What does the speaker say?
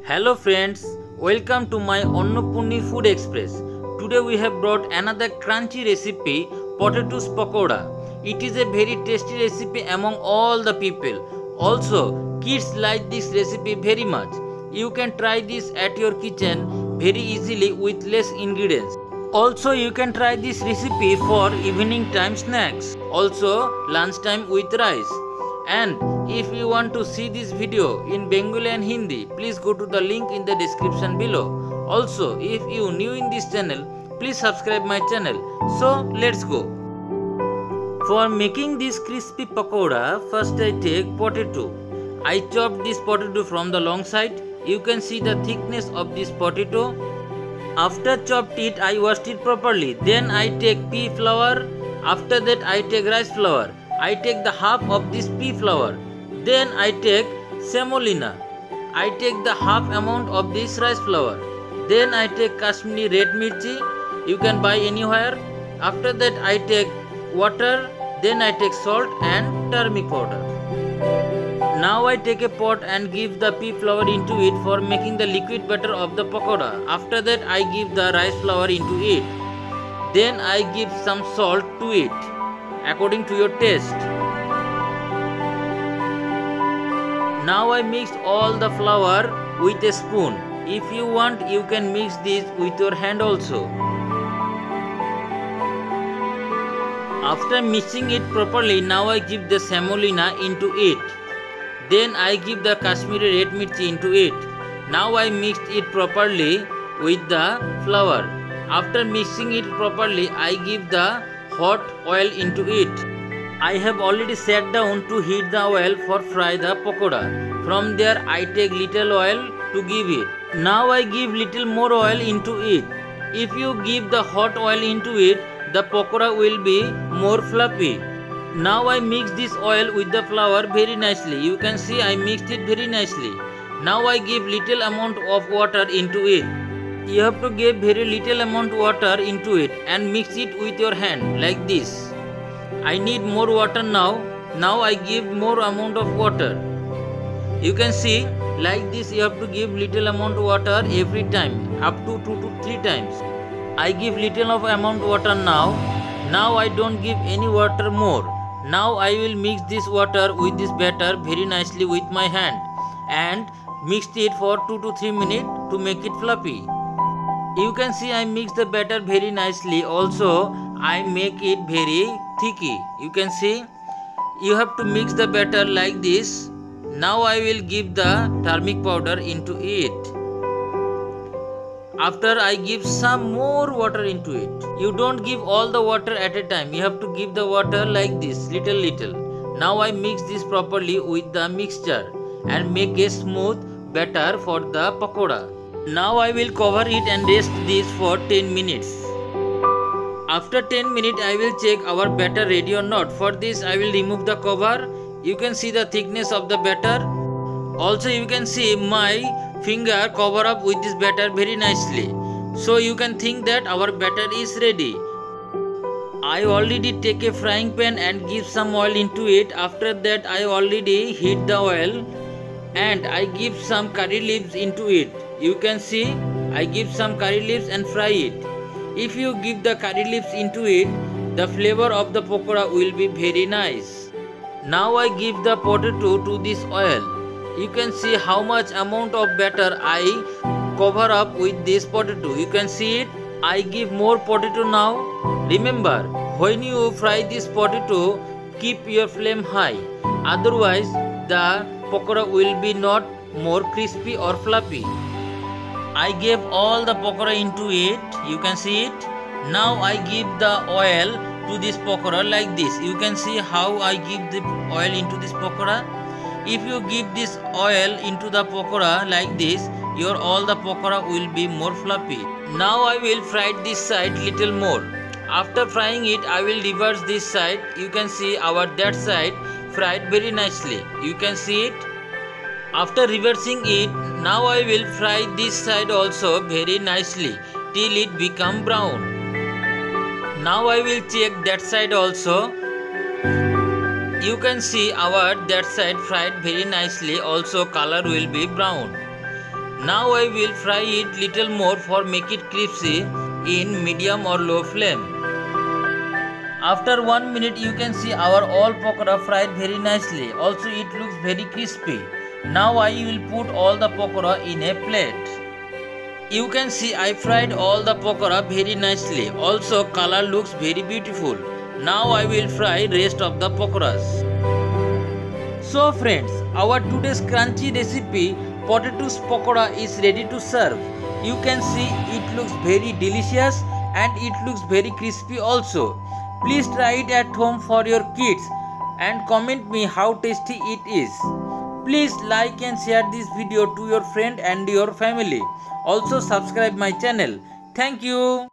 Hello friends, welcome to my Annapurni Food Express. Today we have brought another crunchy recipe, potatoes pakoda. It is a very tasty recipe among all the people. Also, kids like this recipe very much. You can try this at your kitchen very easily with less ingredients. Also, you can try this recipe for evening time snacks. Also, lunchtime with rice. And if you want to see this video in Bengali and Hindi, please go to the link in the description below. Also, if you new in this channel, please subscribe my channel. So, let's go. For making this crispy pakoda, first I take potato. I chop this potato from the long side. You can see the thickness of this potato. After chopped it, I washed it properly. Then I take pea flour. After that, I take rice flour. I take the half of this pea flour. Then I take semolina. I take the half amount of this rice flour. Then I take Kashmiri red mirchi. You can buy anywhere. After that I take water. Then I take salt and turmeric powder. Now I take a pot and give the pea flour into it for making the liquid batter of the pakoda. After that I give the rice flour into it. Then I give some salt to it according to your taste. Now I mix all the flour with a spoon. If you want, you can mix this with your hand also. After mixing it properly, now I give the semolina into it. Then I give the Kashmiri red mirchi into it. Now I mixed it properly with the flour. After mixing it properly, I give the hot oil into it. I have already sat down to heat the oil for fry the pakoda. From there I take little oil to give it. Now I give little more oil into it. If you give the hot oil into it, the pakoda will be more fluffy. Now I mix this oil with the flour very nicely. You can see I mixed it very nicely. Now I give little amount of water into it. You have to give very little amount water into it and mix it with your hand like this. I need more water now. Now I give more amount of water. You can see like this you have to give little amount of water every time, up to 2 to 3 times. I give little of amount water now. Now I don't give any water more. Now I will mix this water with this batter very nicely with my hand and mixed it for 2 to 3 minutes to make it fluffy. You can see I mix the batter very nicely. Also I make it very thicky. You can see you have to mix the batter like this. Now I will give the turmeric powder into it. After I give some more water into it. You don't give all the water at a time. You have to give the water like this, little. Now I mix this properly with the mixture and make a smooth batter for the pakoda. Now I will cover it and rest this for 10 minutes. After 10 minutes I will check our batter ready or not. For this I will remove the cover. You can see the thickness of the batter. Also you can see my finger cover up with this batter very nicely. So you can think that our batter is ready. I already take a frying pan and give some oil into it. After that I already heat the oil and I give some curry leaves into it. You can see I give some curry leaves and fry it. If you give the curry leaves into it, the flavor of the pakoda will be very nice. Now I give the potato to this oil. You can see how much amount of batter I cover up with this potato. You can see it. I give more potato now. Remember, when you fry this potato, keep your flame high. Otherwise, the pakoda will be not more crispy or fluffy. I gave all the pakoda into it. You can see it. Now I give the oil to this pakoda like this. You can see how I give the oil into this pakoda. If you give this oil into the pakoda like this, your all the pakoda will be more fluffy. Now I will fry this side little more. After frying it, I will reverse this side. You can see our that side fried very nicely. You can see it. After reversing it, now I will fry this side also very nicely till it become brown. Now I will check that side also. You can see our that side fried very nicely. Also color will be brown. Now I will fry it little more for make it crispy in medium or low flame. After 1 minute you can see our all pakora fried very nicely. Also it looks very crispy. Now I will put all the pakora in a plate. You can see I fried all the pakora very nicely. Also color looks very beautiful. Now I will fry rest of the pakoras. So friends, our today's crunchy recipe potatoes pakora is ready to serve. You can see it looks very delicious and it looks very crispy also. Please try it at home for your kids and comment me how tasty it is. Please like and share this video to your friend and your family. Also subscribe my channel. Thank you.